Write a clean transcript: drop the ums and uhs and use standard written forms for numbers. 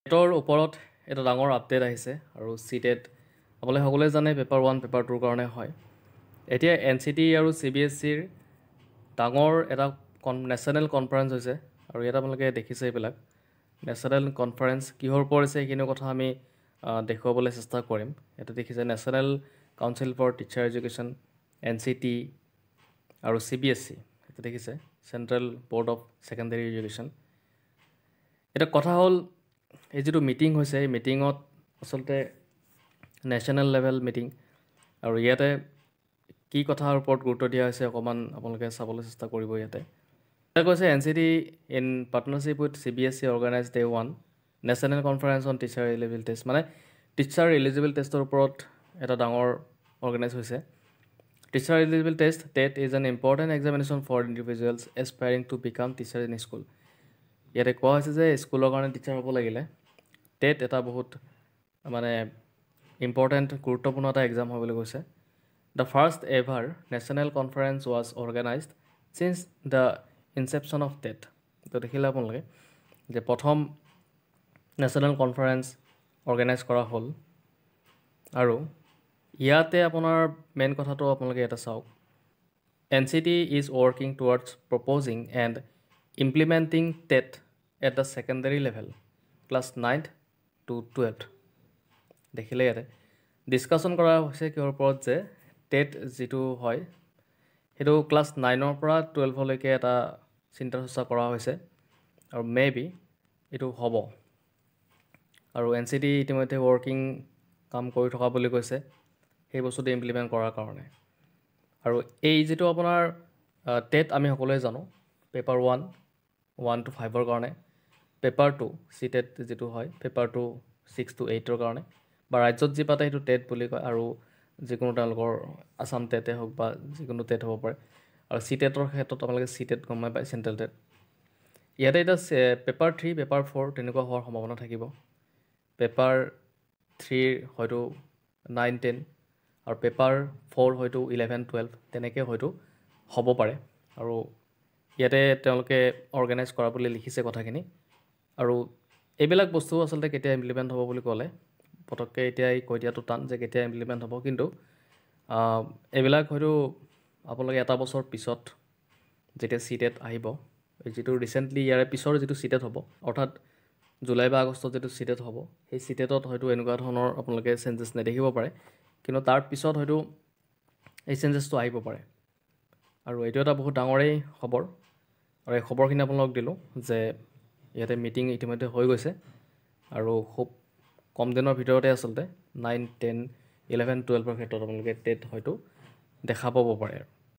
টেটৰ ওপৰত এটা ডাঙৰ আপডেট আহিছে আৰু চিটেট আপোনালোকে সকলোৱে জানে পেপাৰ 1 পেপাৰ 2ৰ কাৰণে হয়। এতিয়া NCT আৰু CBSEৰ ডাঙৰ এটা নেশ্যনেল কনফাৰেঞ্চ হৈছে আৰু ইয়াত আপোনালোকে দেখিছে এইবিলাক নেশ্যনেল কনফাৰেঞ্চ কিহৰ ওপৰত হৈছে সেইখিনি কথা আমি দেখুৱাবলৈ চেষ্টা কৰিম। ইয়াতে দেখিছে national council for teacher education NCT আৰু CBSE ইয়াতে দেখিছে central board of secondary education. এটা কথা হ'ল এই যিটো মিটিং হৈছে এই মিটিঙত আচলতে নেশ্যনেল লেভেল মিটিং আৰু ইয়াতে কি কথাৰ ওপৰত গুৰুত্ব দিয়া হৈছে অকণমান আপোনালোকে চাবলৈ চেষ্টা কৰিব। ইয়াতে কৈছে NCT in partnership with CBSE organised 1 national conference on teacher eligibility test, মানে টিচাৰ এলিজিবল টেষ্টৰ ওপৰত এটা ডাঙৰ অৰ্গেনাইজ হৈছে। Teacher eligibility test TET is an important examination for individuals aspiring to become teacher in school. ইয়াতে কোৱা হৈছে যে স্কুলৰ কাৰণে টিচাৰ হ'ব লাগিলে টেট এটা বহুত মানে ইম্পৰ্টেণ্ট গুৰুত্বপূৰ্ণ এটা এক্সাম হয় বুলি কৈছে। The first ever national conference was organised since the inception of TET. তো দেখিলে আপোনালোকে যে প্ৰথম নেশ্যনেল কনফাৰেঞ্চ অৰ্গেনাইজ কৰা হ'ল আৰু ইয়াতে আপোনাৰ মেইন কথাটো আপোনালোকে ইয়াতে চাওক। NCT is working towards proposing and implementing TET at the secondary level class 9th to 12th। দেখিলে ইয়াতে ডিছকাশ্যন কৰা হৈছে কিহৰ ওপৰত যে টেট যিটো হয় সেইটো ক্লাছ 9ৰ পৰা 12লৈকে এটা চিন্তা চৰ্চা কৰা হৈছে আৰু বি এইটো হ'ব আৰু NCT ইতিমধ্যে ৱৰ্কিং কাম কৰি থকা বুলি কৈছে সেই বস্তুটো ইমপ্লিমেণ্ট কৰাৰ কাৰণে। আৰু এই যিটো আপোনাৰ টেট আমি সকলোৱে জানো পেপাৰ 1 to 5ৰ কাৰণে, পেপাৰ 2 চিটেট যিটো হয় পেপাৰ 2 6 to 8ৰ কাৰণে বা ৰাজ্যত যি পাতে সেইটো টেট বুলি কয় আৰু যিকোনো তেওঁলোকৰ আছাম টেটে হওক বা যিকোনো টেট হ'ব পাৰে। আৰু চিটেটৰ ক্ষেত্ৰত আপোনালোকে চিটেট গমাই পায় চেণ্ট্ৰেল টেট। ইয়াতে এতিয়া পেপাৰ 3 পেপাৰ 4 তেনেকুৱা হোৱাৰ সম্ভাৱনা থাকিব। পেপাৰ 3 হয়তো 9, 10 আৰু পেপাৰ 4 হয়তো 11, 12 তেনেকৈ হয়তো হ'ব পাৰে। আৰু ইয়াতে তেওঁলোকে অৰ্গেনাইজ কৰা বুলি লিখিছে কথাখিনি। আৰু এইবিলাক বস্তু আচলতে কেতিয়া ইমপ্লিমেণ্ট হ'ব বুলি ক'লে পটককৈ এতিয়া কৈ দিয়াটো টান যে কেতিয়া ইমপ্লিমেণ্ট হ'ব, কিন্তু এইবিলাক হয়তো আপোনালোকে এটা বছৰ পিছত যেতিয়া চিটেট আহিব, যিটো ৰিচেণ্টলি ইয়াৰে পিছৰ যিটো চিটেট হ'ব অৰ্থাৎ জুলাই বা আগষ্টত যিটো চিটেট হ'ব সেই চিটেটত হয়তো এনেকুৱা ধৰণৰ আপোনালোকে চেঞ্জেছ নেদেখিব পাৰে, কিন্তু তাৰ পিছত হয়তো এই চেঞ্জেছটো আহিব পাৰে। আৰু এইটো এটা বহুত ডাঙৰেই খবৰ আৰু এই খবৰখিনি আপোনালোকক দিলোঁ যে ইয়াতে মিটিং ইতিমধ্যে হৈ গৈছে আৰু খুব কম দিনৰ ভিতৰতে আচলতে 9, 10, 11, 12ৰ ক্ষেত্ৰত আপোনালোকে টেট হয়তো দেখা পাব পাৰে।